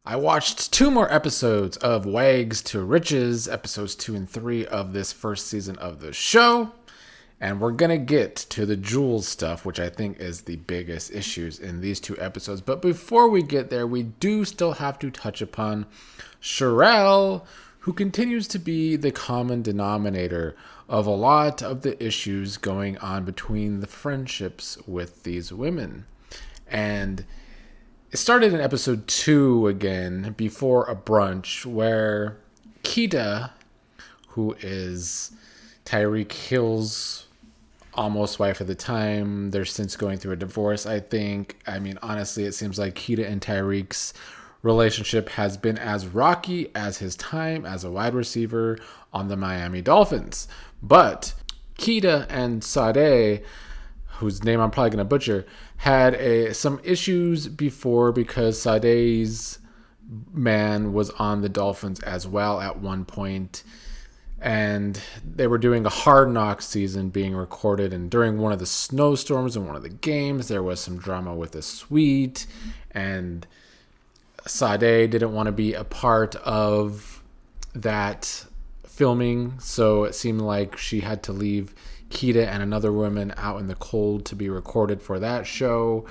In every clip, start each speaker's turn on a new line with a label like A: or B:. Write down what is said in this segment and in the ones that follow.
A: I watched two more episodes of W.A.G.s to Riches, episodes 2 and 3 of this first season of the show. And we're going to get to the Jules stuff, which I think is the biggest issues in these two episodes. But before we get there, we do still have to touch upon Sharelle, who continues to be the common denominator of a lot of the issues going on between the friendships with these women. And it started in episode 2 again, before a brunch, where Keeta, who is Tyreek Hill's almost wife at the time, they're since going through a divorce, I think. I mean, honestly, it seems like Keeta and Tyreek's relationship has been as rocky as his time as a wide receiver on the Miami Dolphins. But Keeta and Sade, whose name I'm probably going to butcher, had some issues before because Sade's man was on the Dolphins as well at one point. And they were doing a Hard Knocks season being recorded. And during one of the snowstorms in one of the games, there was some drama with a suite. And Sade didn't want to be a part of that filming. So it seemed like she had to leave Keeta and another woman out in the cold to be recorded for that show.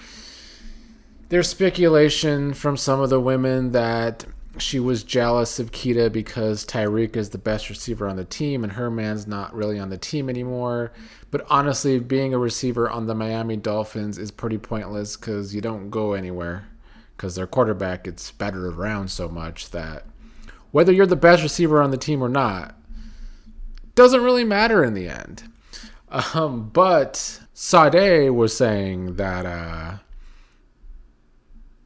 A: There's speculation from some of the women that she was jealous of Keeta because Tyreek is the best receiver on the team and her man's not really on the team anymore. But honestly, being a receiver on the Miami Dolphins is pretty pointless because you don't go anywhere because their quarterback gets battered around so much that whether you're the best receiver on the team or not doesn't really matter in the end. But Sade was saying that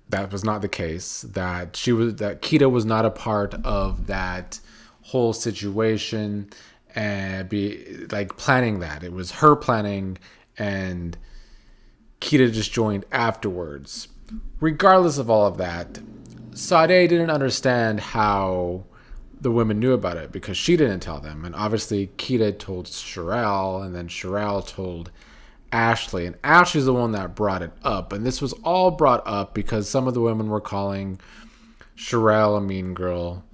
A: that was not the case. That Keeta was not a part of that whole situation and be like planning that. It was her planning, and Keeta just joined afterwards. Regardless of all of that, Sade didn't understand how the women knew about it because she didn't tell them. And obviously Keeta told Sharelle, and then Sharelle told Ashley. And Ashley's the one that brought it up. And this was all brought up because some of the women were calling Sharelle a mean girl.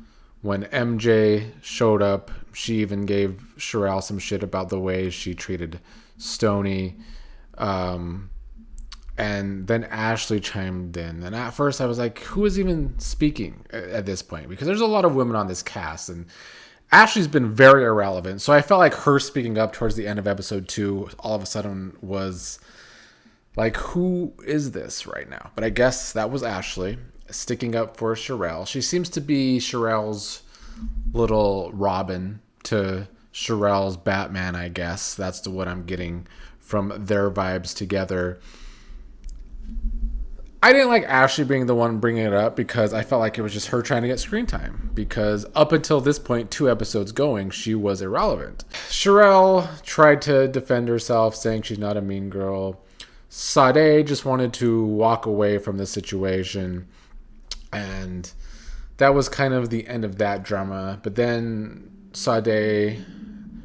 A: When MJ showed up, she even gave Sharelle some shit about the way she treated Stoney. And then Ashley chimed in. And at first I was like, who is even speaking at this point? Because there's a lot of women on this cast. And Ashley's been very irrelevant. So I felt like her speaking up towards the end of episode 2 all of a sudden was like, who is this right now? But I guess that was Ashley sticking up for Sharelle. She seems to be Sharelle's little Robin to Sharelle's Batman, I guess. That's what I'm getting from their vibes together. I didn't like Ashley being the one bringing it up because I felt like it was just her trying to get screen time. Because up until this point, 2 episodes going, she was irrelevant. Sharelle tried to defend herself, saying she's not a mean girl. Sade just wanted to walk away from the situation. And that was kind of the end of that drama. But then Sade,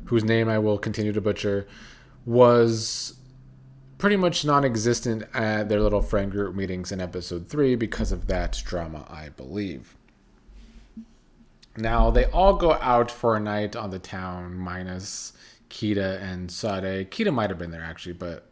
A: whose name I will continue to butcher, was pretty much non-existent at their little friend group meetings in episode 3 because of that drama, I believe. Now, they all go out for a night on the town, minus Keeta and Sade. Keeta might have been there, actually, but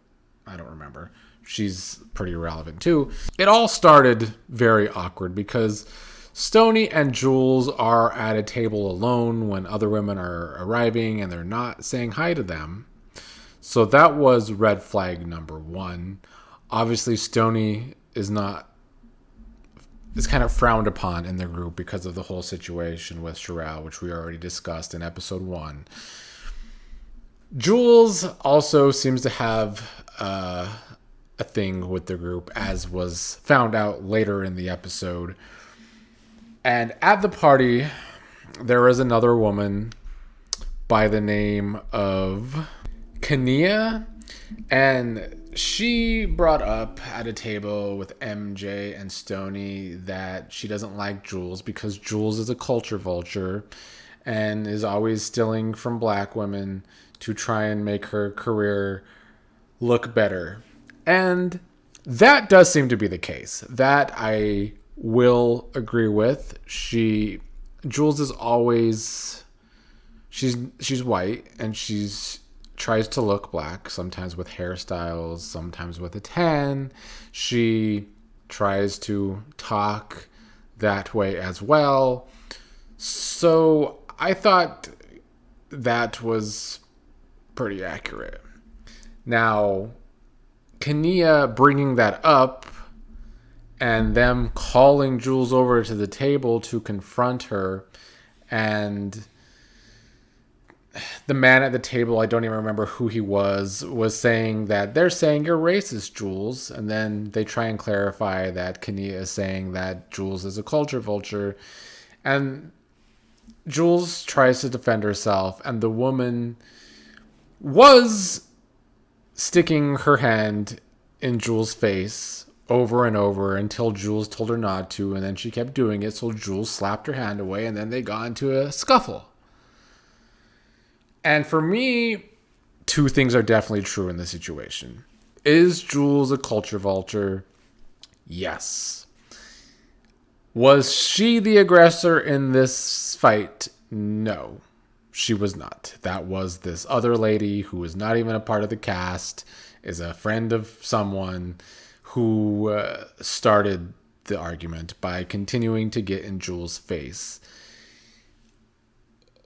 A: I don't remember. She's pretty irrelevant, too. It all started very awkward because Stoney and Jules are at a table alone when other women are arriving and they're not saying hi to them. So that was red flag number 1. Obviously, Stoney is kind of frowned upon in the group because of the whole situation with Sharelle, which we already discussed in episode 1. Jules also seems to have a thing with the group, as was found out later in the episode. And at the party, there was another woman by the name of Kenea, and she brought up at a table with MJ and Stoney that she doesn't like Jules because Jules is a culture vulture and is always stealing from black women to try and make her career look better. And that does seem to be the case. That I will agree with. Jules is always she's white and she's tries to look black, sometimes with hairstyles, sometimes with a tan. She tries to talk that way as well. So I thought that was pretty accurate. Now, Kenea bringing that up and them calling Jules over to the table to confront her, and the man at the table, I don't even remember who he was saying that they're saying you're racist, Jules. And then they try and clarify that Kenea is saying that Jules is a culture vulture. And Jules tries to defend herself, and the woman was sticking her hand in Jules' face over and over until Jules told her not to, and then she kept doing it, so Jules slapped her hand away, and then they got into a scuffle. And for me, two things are definitely true in this situation. Is Jules a culture vulture? Yes. Was she the aggressor in this fight? No, she was not. That was this other lady who is not even a part of the cast, is a friend of someone who started the argument by continuing to get in Jules' face.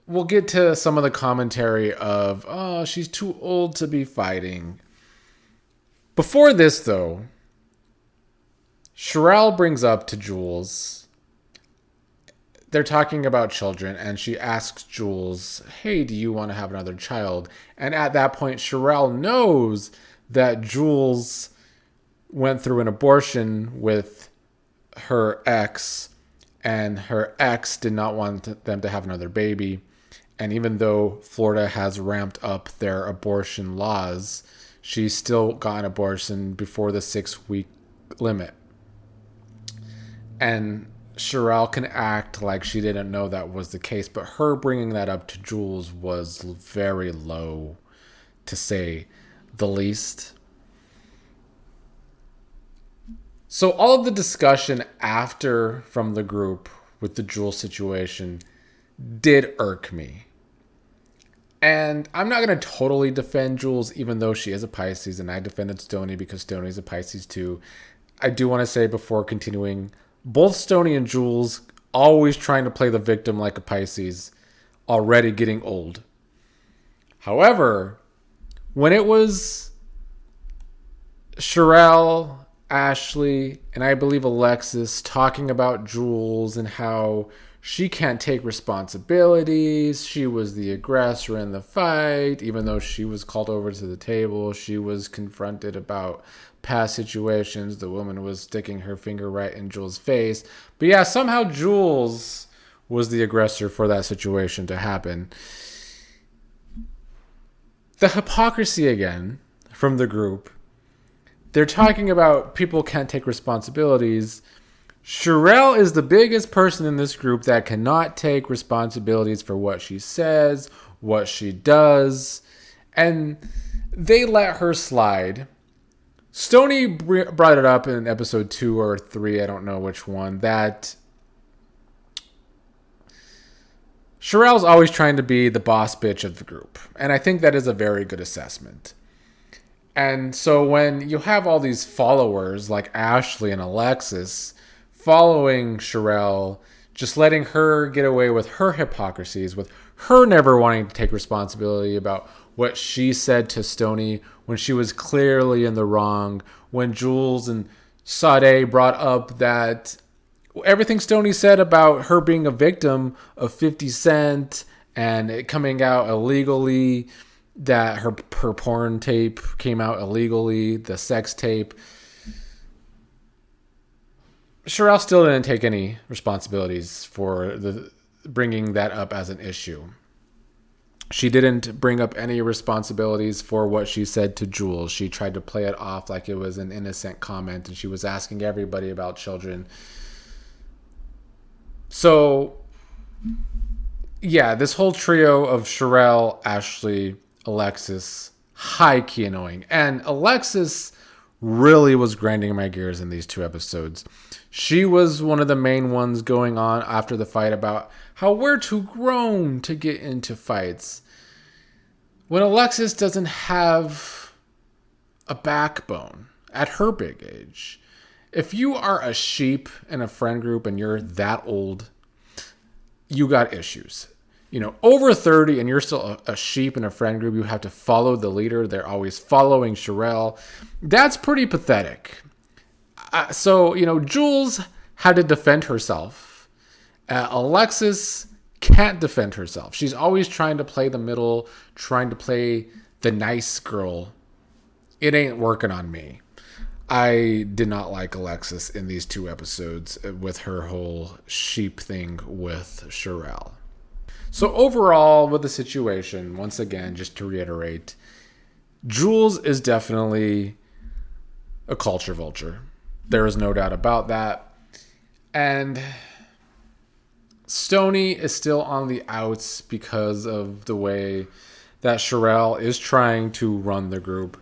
A: We'll get to some of the commentary of, oh, she's too old to be fighting. Before this, though, Sharelle brings up to Jules, they're talking about children, and she asks Jules, hey, do you want to have another child? And at that point, Sharelle knows that Jules went through an abortion with her ex, and her ex did not want them to have another baby. And even though Florida has ramped up their abortion laws, she still got an abortion before the 6-week limit. And Sharelle can act like she didn't know that was the case, but her bringing that up to Jules was very low, to say the least. So all of the discussion after from the group with the Jules situation did irk me. And I'm not going to totally defend Jules, even though she is a Pisces, and I defended Stoney because Stoney is a Pisces too. I do want to say before continuing, both Stoney and Jules always trying to play the victim like a Pisces, already getting old. However, when it was Sharelle, Ashley, and I believe Alexis talking about Jules and how she can't take responsibilities, she was the aggressor in the fight, even though she was called over to the table, she was confronted about past situations, the woman was sticking her finger right in Jules' face. But yeah, somehow Jules was the aggressor for that situation to happen. The hypocrisy again from the group. They're talking about people can't take responsibilities. Sharelle is the biggest person in this group that cannot take responsibilities for what she says, what she does, and they let her slide. Stoney brought it up in episode 2 or 3, I don't know which one, that Sharelle's always trying to be the boss bitch of the group. And I think that is a very good assessment. And so when you have all these followers like Ashley and Alexis following Sharelle, just letting her get away with her hypocrisies, with her never wanting to take responsibility about what she said to Stoney when she was clearly in the wrong, when Jules and Sade brought up that everything Stoney said about her being a victim of 50 Cent and it coming out illegally, that her porn tape came out illegally, the sex tape. Sharelle still didn't take any responsibilities for bringing that up as an issue. She didn't bring up any responsibilities for what she said to Jules. She tried to play it off like it was an innocent comment, and she was asking everybody about children. So, yeah, this whole trio of Sharelle, Ashley, Alexis, high-key annoying. And Alexis really was grinding my gears in these 2 episodes. She was one of the main ones going on after the fight about how we're too grown to get into fights. When Alexis doesn't have a backbone at her big age. If you are a sheep in a friend group and you're that old, you got issues. Over 30 and you're still a sheep in a friend group, you have to follow the leader. They're always following Sharelle. That's pretty pathetic. So, Jules had to defend herself. Alexis can't defend herself. She's always trying to play the middle, trying to play the nice girl. It ain't working on me. I did not like Alexis in these 2 episodes with her whole sheep thing with Sharelle. So overall, with the situation, once again, just to reiterate, Jules is definitely a culture vulture. There is no doubt about that. And Stoney is still on the outs because of the way that Sharelle is trying to run the group.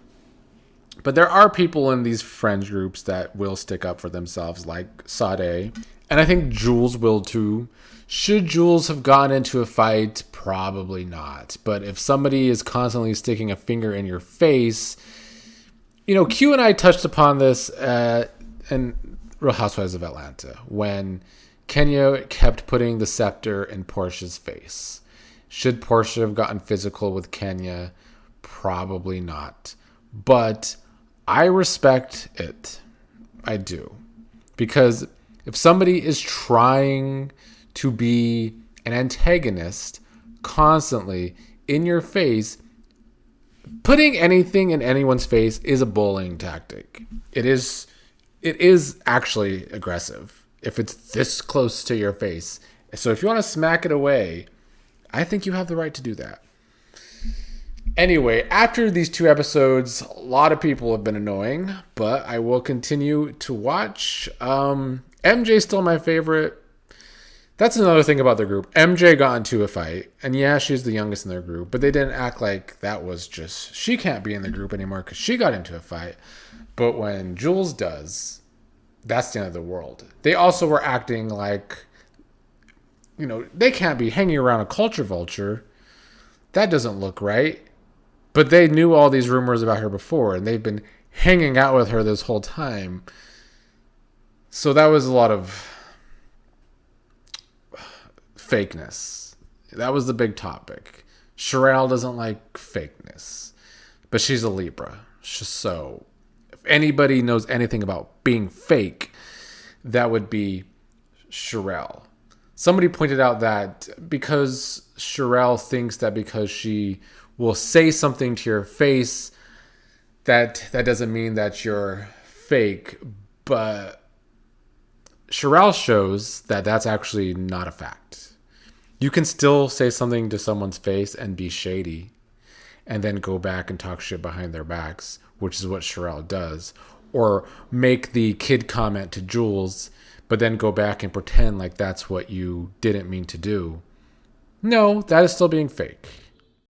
A: But there are people in these friends groups that will stick up for themselves, like Sade. And I think Jules will too. Should Jules have gotten into a fight? Probably not. But if somebody is constantly sticking a finger in your face, Q and I touched upon this in Real Housewives of Atlanta when Kenea kept putting the scepter in Portia's face. Should Portia have gotten physical with Kenea? Probably not. But I respect it. I do. Because if somebody is trying to be an antagonist constantly in your face, putting anything in anyone's face is a bullying tactic. It is actually aggressive if it's this close to your face. So if you want to smack it away, I think you have the right to do that. Anyway, after these 2 episodes, a lot of people have been annoying, but I will continue to watch. MJ's still my favorite. That's another thing about the group. MJ got into a fight, and yeah, she's the youngest in their group, but they didn't act like that was just, she can't be in the group anymore because she got into a fight. But when Jules does, that's the end of the world. They also were acting like, they can't be hanging around a culture vulture. That doesn't look right. But they knew all these rumors about her before, and they've been hanging out with her this whole time. So that was a lot of fakeness. That was the big topic. Sharelle doesn't like fakeness, but she's a Libra. So if anybody knows anything about being fake, that would be Sharelle. Somebody pointed out that because Sharelle thinks that because she will say something to your face, that doesn't mean that you're fake. But Sharelle shows that that's actually not a fact. You can still say something to someone's face and be shady and then go back and talk shit behind their backs, which is what Sharelle does. Or make the kid comment to Jules, but then go back and pretend like that's what you didn't mean to do. No, that is still being fake.